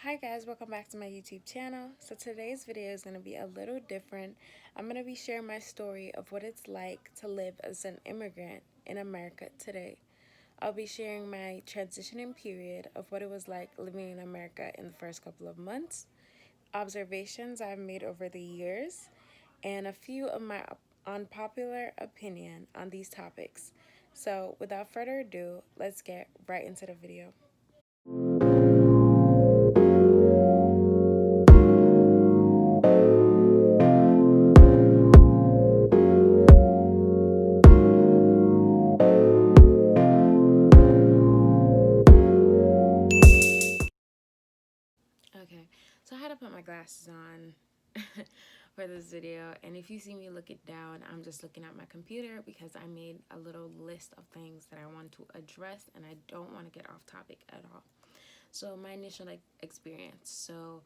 Hi guys, welcome back to my YouTube channel. So today's video is going to be a little different. I'm going to be sharing my story of what it's like to live as an immigrant in America today. I'll be sharing my transitioning period of what it was like living in America in the first couple of months, observations I've made over the years, and a few of my unpopular opinion on these topics. So without further ado, let's get right into the video. Okay, so I had to put my glasses on for this video, and if you see me looking down, I'm just looking at my computer because I made a little list of things that I want to address, and I don't want to get off topic at all. So my initial experience. So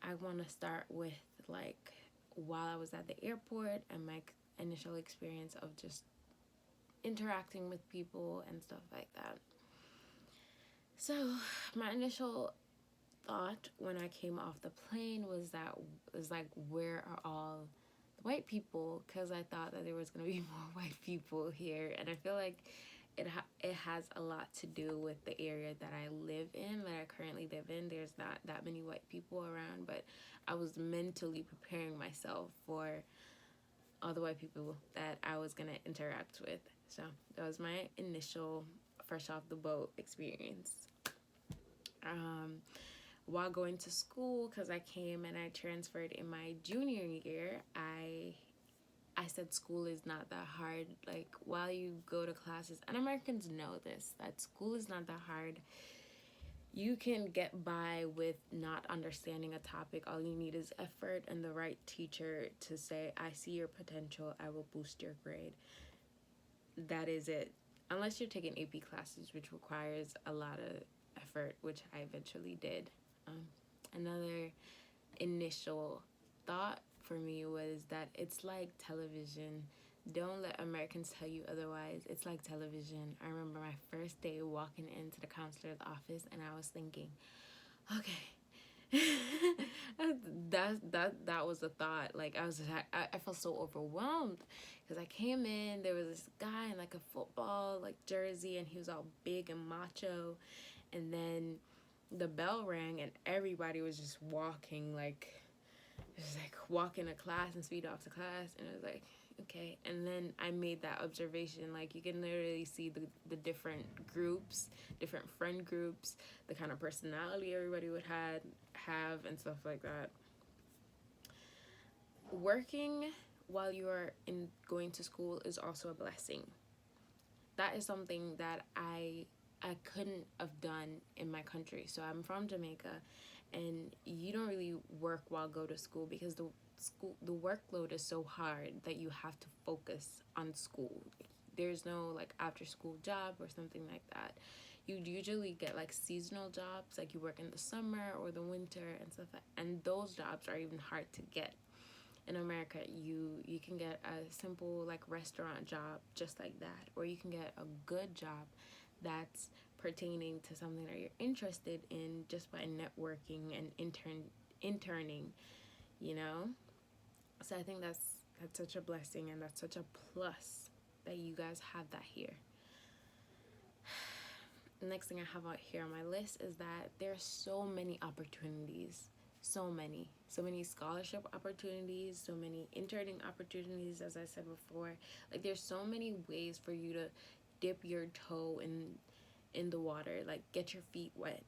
I want to start with like while I was at the airport and my initial experience of just interacting with people and stuff like that. So my initial thought when I came off the plane was like, where are all the white people? Because I thought that there was gonna be more white people here, and I feel like it has a lot to do with the area that I live in, that I currently live in. There's not that many white people around, but I was mentally preparing myself for all the white people that I was gonna interact with. So that was my initial fresh off the boat experience. Um, while going to school, because I came and I transferred in my junior year, I said school is not that hard. Like, while you go to classes, and Americans know this, that school is not that hard. You can get by with not understanding a topic. All you need is effort and the right teacher to say, I see your potential, I will boost your grade. That is it. Unless you're taking AP classes, which requires a lot of effort, which I eventually did. Another initial thought for me was that it's like television. Don't let Americans tell you otherwise. It's like television. I remember my first day walking into the counselor's office, and I was thinking, okay, that was a thought. Like, I felt so overwhelmed because I came in. There was this guy in like a football like jersey, and he was all big and macho, and then the bell rang and everybody was just walking walking to class and speed off to class, and it was like, okay. And then I made that observation, like, you can literally see the different groups, different friend groups, the kind of personality everybody would have and stuff like that. Working while you are in going to school is also a blessing. That is something that I couldn't have done in my country. So I'm from Jamaica, and you don't really work while go to school because the workload is so hard that you have to focus on school. There's no like after school job or something like that. You usually get like seasonal jobs, like you work in the summer or the winter and stuff and those jobs are even hard to get. In America, you can get a simple like restaurant job just like that, or you can get a good job that's pertaining to something that you're interested in just by networking and interning, you know. So I think that's such a blessing, and that's such a plus that you guys have that here. The next thing I have out here on my list is that there are so many opportunities, so many scholarship opportunities, so many interning opportunities, as I said before. Like, there's so many ways for you to dip your toe in the water, like get your feet wet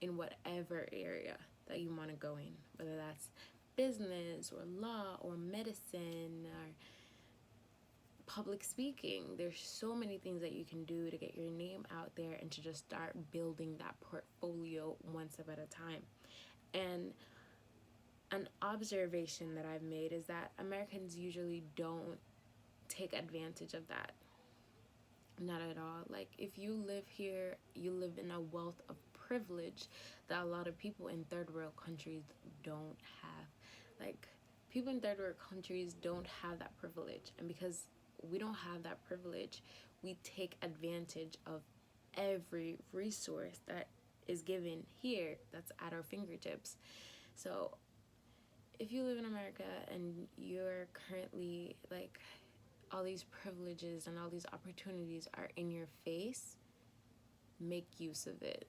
in whatever area that you want to go in, whether that's business or law or medicine or public speaking. There's so many things that you can do to get your name out there and to just start building that portfolio one step at a time. And an observation that I've made is that Americans usually don't take advantage of that. Not at all. Like, if you live here, you live in a wealth of privilege that a lot of people in third world countries don't have. Like, people in third world countries don't have that privilege. And because we don't have that privilege, we take advantage of every resource that is given here that's at our fingertips. So if you live in America and you're currently like all these privileges and all these opportunities are in your face, make use of it.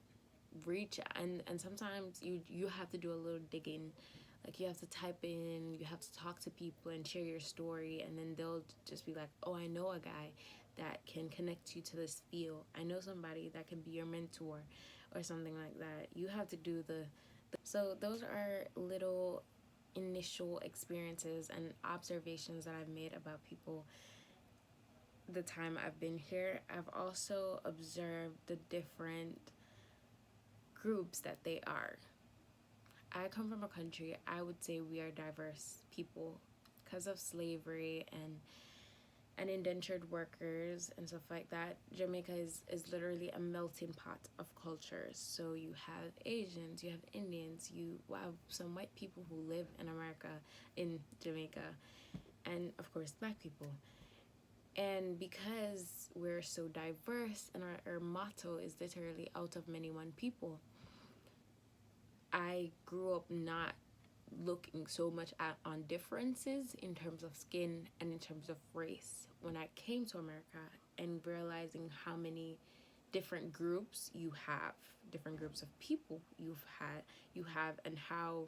Reach, and sometimes you have to do a little digging. Like, you have to type in, you have to talk to people and share your story, and then they'll just be like, oh, I know a guy that can connect you to this field. I know somebody that can be your mentor or something like that. You have to do the so those are little initial experiences and observations that I've made about people the time I've been here. I've also observed the different groups that they are. I come from a country, I would say we are diverse people because of slavery and indentured workers and stuff like that. Jamaica is literally a melting pot of cultures. So you have Asians, you have Indians, you have some white people who live in America, in Jamaica, and of course black people. And because we're so diverse and our motto is literally out of many one people, I grew up not looking so much on differences in terms of skin and in terms of race. When I came to America and realizing how many different groups you have, different groups of people you have, and how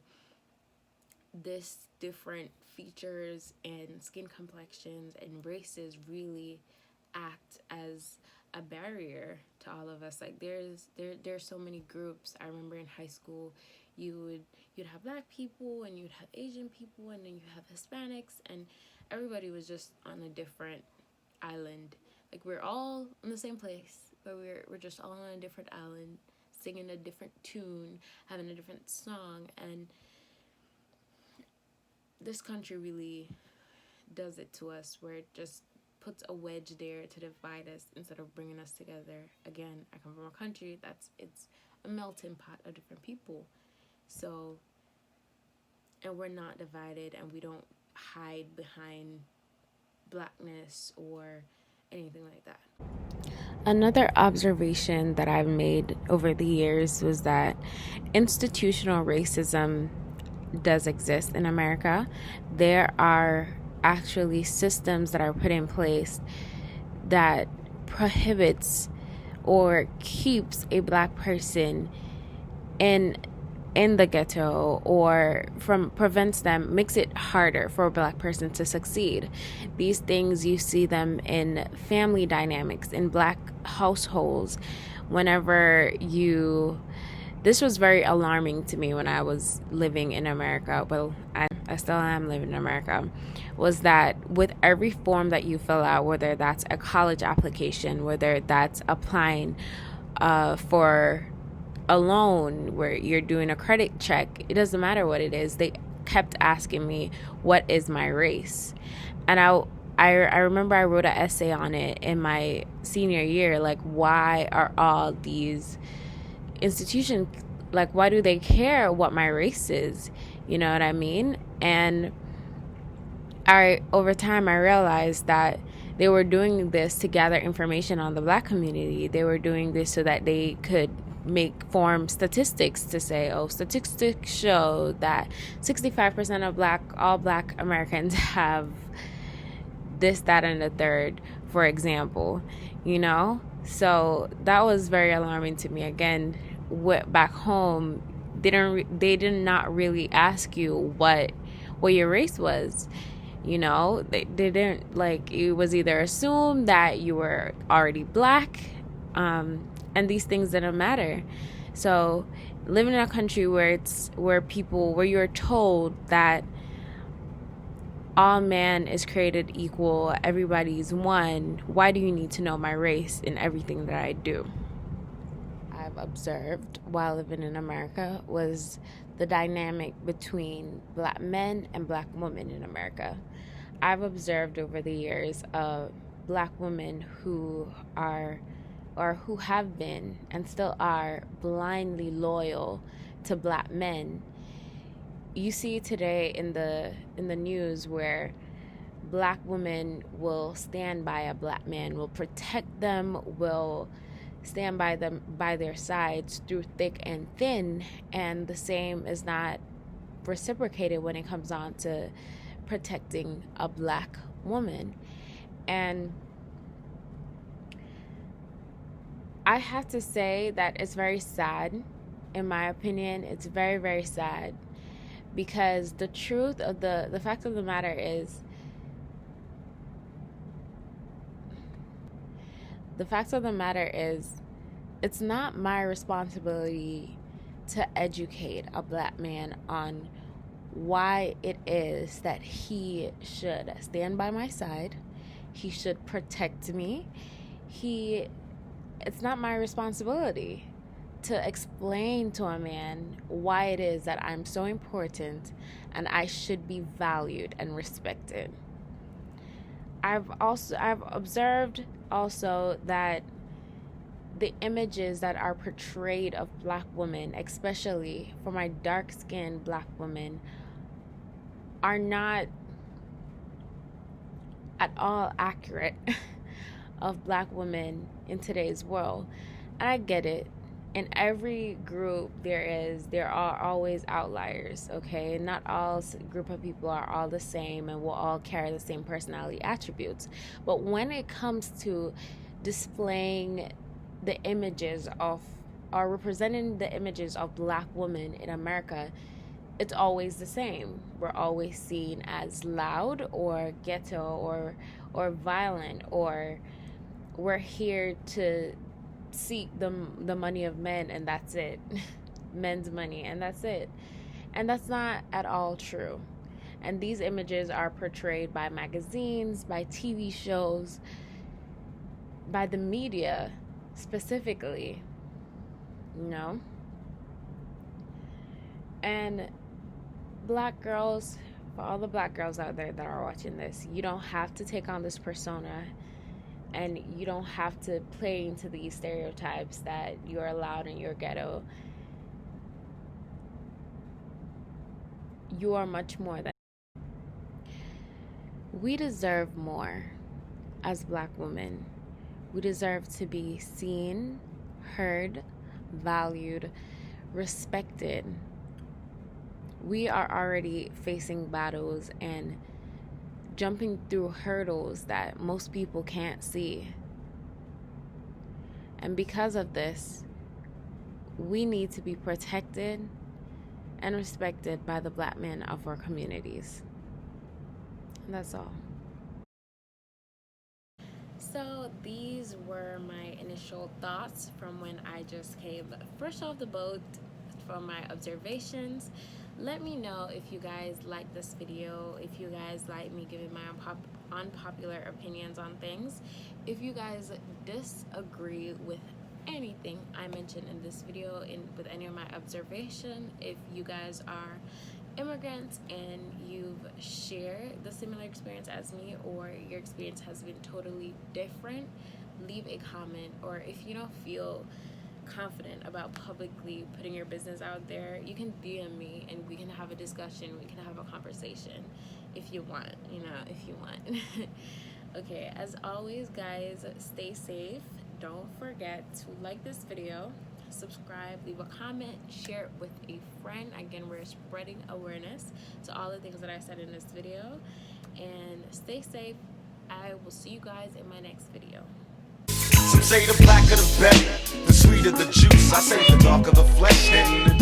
this different features and skin complexions and races really act as a barrier to all of us. Like, there's so many groups. I remember in high school you'd have black people and you'd have Asian people and then you have Hispanics, and everybody was just on a different island. Like, we're all in the same place, but we're just all on a different island, singing a different tune, having a different song. And this country really does it to us, where it just puts a wedge there to divide us instead of bringing us together. Again, I come from a country it's a melting pot of different people. So, and we're not divided, and we don't hide behind blackness or anything like that. Another observation that I've made over the years was that institutional racism does exist in America. There are actually systems that are put in place that prohibits or keeps a black person in the ghetto, or prevents them, makes it harder for a black person to succeed. These things, you see them in family dynamics in black households. This was very alarming to me when I was living in America. Well, I still am living in America. Was that with every form that you fill out, whether that's a college application, whether that's applying for a loan, where you're doing a credit check, it doesn't matter what it is, they kept asking me, what is my race? And I remember I wrote an essay on it in my senior year. Like, why are all these institutions, like, why do they care what my race is? You know what I mean? And over time I realized that they were doing this to gather information on the black community. They were doing this so that they could form statistics to say, oh, statistics show that 65% of all black Americans have this, that, and the third, for example, you know? So that was very alarming to me. Again, back home, they did not really ask you what your race was. You know, they didn't, like, it was either assumed that you were already black, and these things didn't matter. So living in a country where you're told that all man is created equal, everybody's one, why do you need to know my race in everything that I do? I've observed while living in America was the dynamic between black men and black women in America. I've observed over the years black women who have been and still are blindly loyal to black men. You see today in the news where black women will stand by a black man, will protect them, will stand by their sides through thick and thin, and the same is not reciprocated when it comes on to protecting a black woman. And I have to say that it's very sad. In my opinion, it's very, very sad, because the truth of the fact of the matter is, it's not my responsibility to educate a black man on why it is that he should stand by my side, he should protect me. It's not my responsibility to explain to a man why it is that I'm so important and I should be valued and respected. I've observed also that the images that are portrayed of black women, especially for my dark-skinned black women, are not at all accurate of black women in today's world. And I get it. In every group there are always outliers, okay? Not all group of people are all the same and will all carry the same personality attributes. But when it comes to displaying the images of, or representing the images of black women in America, it's always the same. We're always seen as loud or ghetto or violent, or we're here to seek the money of men, and that's it. Men's money, and that's it. And that's not at all true. And these images are portrayed by magazines, by TV shows, by the media specifically, you know? And black girls, for all the black girls out there that are watching this, you don't have to take on this persona, and you don't have to play into these stereotypes that you're loud in your ghetto. You are much more than. We deserve more as black women. We deserve to be seen, heard, valued, respected. We are already facing battles and jumping through hurdles that most people can't see. And because of this, we need to be protected and respected by the black men of our communities. And that's all. So these were my initial thoughts from when I just came fresh off the boat, from my observations. Let me know if you guys like this video, if you guys like me giving my unpopular opinions on things, if you guys disagree with anything I mentioned in this video, with any of my observation, if you guys are immigrants and you've shared the similar experience as me, or your experience has been totally different, leave a comment. Or if you don't feel confident about publicly putting your business out there, you can DM me and we can have a discussion, we can have a conversation if you want, if you want. Okay, as always guys, stay safe. Don't forget to like this video, subscribe, leave a comment, share it with a friend. Again, we're spreading awareness to all the things that I said in this video. And stay safe. I will see you guys in my next video. Some say the blacker the better, the sweeter the juice. I say the darker the flesh, then the